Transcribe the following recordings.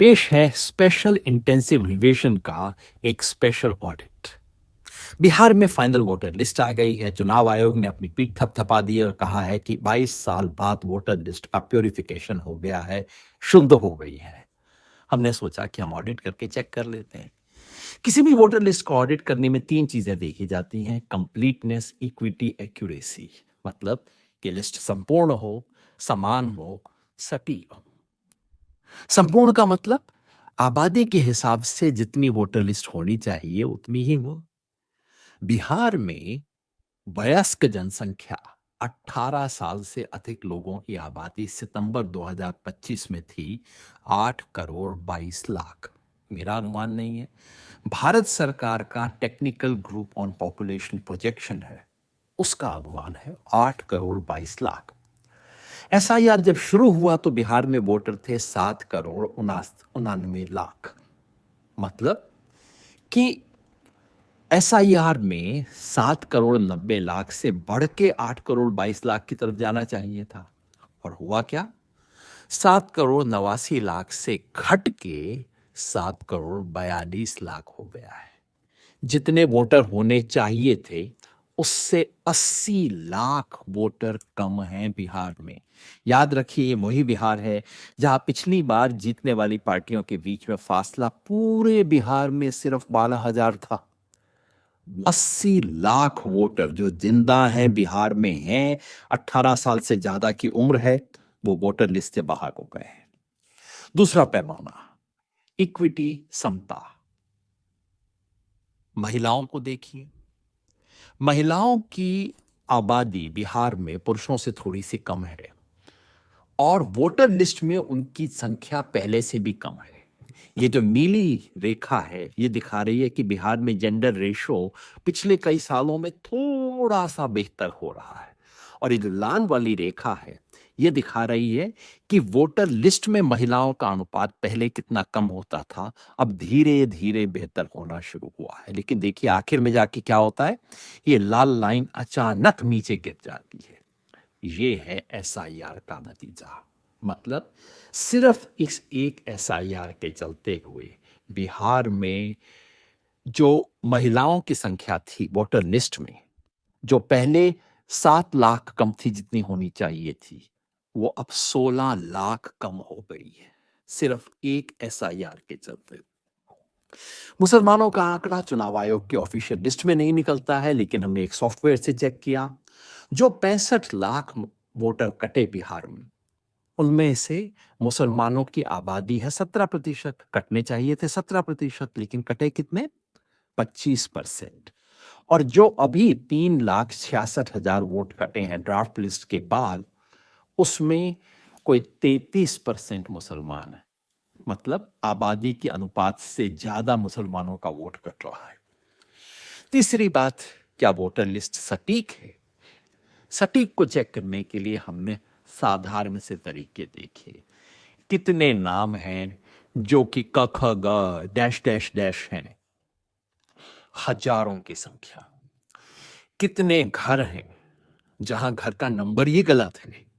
पेश है special intensive revision का एक स्पेशल ऑडिट। बिहार में फाइनल वोटर लिस्ट आ गई है। चुनाव आयोग ने अपनी पीठ थपथपा दी और कहा है कि 22 साल बाद वोटर लिस्ट का प्योरिफिकेशन हो गया है, शुद्ध हो गई है। हमने सोचा कि हम ऑडिट करके चेक कर लेते हैं। किसी भी वोटर लिस्ट को ऑडिट करने में तीन चीजें देखी जाती हैं: कंप्लीटनेस, इक्विटी, एक्यूरेसी। मतलब कि लिस्ट संपूर्ण हो, समान हो, सटीक हो। संपूर्ण का मतलब आबादी के हिसाब से जितनी वोटर लिस्ट होनी चाहिए उतनी ही हो। बिहार में वयस्क जनसंख्या 18 साल से अधिक लोगों की आबादी सितंबर 2025 में थी 8 करोड़ 22 लाख। मेरा अनुमान नहीं है, भारत सरकार का technical group on population projection है, उसका अनुमान है 8 करोड़ 22 लाख। एसआईआर जब शुरू हुआ तो बिहार में वोटर थे 7 करोड़ 99 लाख। मतलब कि एसआईआर में 7 करोड़ 90 लाख से बढ़ के 8 करोड़ 22 लाख की तरफ जाना चाहिए था। और हुआ क्या? 7 करोड़ 89 लाख से घट के 7 करोड़ 42 लाख हो गया है। जितने वोटर होने चाहिए थे उससे 80 लाख वोटर कम हैं बिहार में। याद रखिए, ये वही बिहार है जहां पिछली बार जीतने वाली पार्टियों के बीच में फासला पूरे बिहार में सिर्फ 12,000 था। 80 लाख वोटर जो जिंदा हैं बिहार में हैं, 18 साल से ज्यादा की उम्र है, वो वोटर लिस्ट से बाहर हो गए हैं। दूसरा पैमाना इक्विटी, समता। महिलाओं को देखिए, महिलाओं की आबादी बिहार में पुरुषों से थोड़ी सी कम है और वोटर लिस्ट में उनकी संख्या पहले से भी कम है। ये जो नीली रेखा है ये दिखा रही है कि बिहार में जेंडर रेशो पिछले कई सालों में थोड़ा सा बेहतर हो रहा है, और ये जो लाल वाली रेखा है ये दिखा रही है कि वोटर लिस्ट में महिलाओं का अनुपात पहले कितना कम होता था, अब धीरे धीरे बेहतर होना शुरू हुआ है। लेकिन देखिए आखिर में जाके क्या होता है, ये लाल लाइन अचानक नीचे गिर जाती है। ये है एसआईआर का नतीजा। मतलब सिर्फ इस एक एसआईआर के चलते हुए बिहार में जो महिलाओं की संख्या थी वोटर लिस्ट में, जो पहले 7 लाख कम थी जितनी होनी चाहिए थी, वो अब 16 लाख कम हो गई है, सिर्फ एक एसआईआर के चलते। मुसलमानों का आंकड़ा चुनाव आयोग की ऑफिशियल लिस्ट में नहीं निकलता है, लेकिन हमने एक सॉफ्टवेयर से चेक किया। जो 65 लाख वोटर कटे बिहार में, उनमें से मुसलमानों की आबादी है 17%। कटने चाहिए थे 17%, लेकिन कटे कितने? 25%। और जो अभी 3,66,000 वोट कटे हैं ड्राफ्ट लिस्ट के बाद, उसमें कोई 33% मुसलमान है। मतलब आबादी के अनुपात से ज्यादा मुसलमानों का वोट कट रहा है। तीसरी बात, क्या वोटर लिस्ट सटीक है? सटीक को चेक करने के लिए हमने साधारण से तरीके देखे। कितने नाम हैं जो कि क ख ग डैश डैश डैश हैं? हजारों की संख्या। कितने घर हैं जहां घर का नंबर ही गलत है?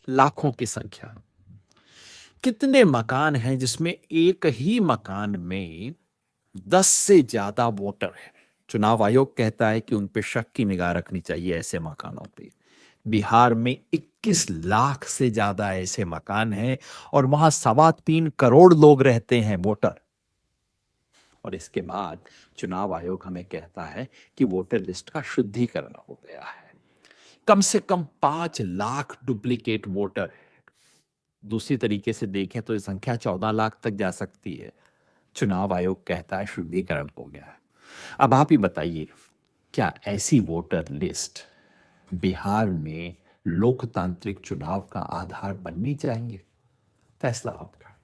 लाखों की संख्या। कितने मकान हैं जिसमें एक ही मकान में 10 से ज्यादा वोटर हैं? चुनाव आयोग कहता है कि उन पे शक की निगाह रखनी चाहिए ऐसे मकानों पे। बिहार में 21 लाख से ज्यादा ऐसे मकान हैं और वहां 3.25 करोड़ लोग रहते हैं वोटर। और इसके बाद चुनाव आयोग हमें कहता है कि वोटर लिस्ट का शुद्धिकरण हो गया है। कम से कम 5 लाख डुप्लीकेट वोटर है। दूसरी तरीके से देखें तो ये संख्या 14 लाख तक जा सकती है। चुनाव आयोग कहता है शुद्धिकरण हो गया है। अब आप ही बताइए, क्या ऐसी वोटर लिस्ट बिहार में लोकतांत्रिक चुनाव का आधार बननी चाहिए? फैसला आपका।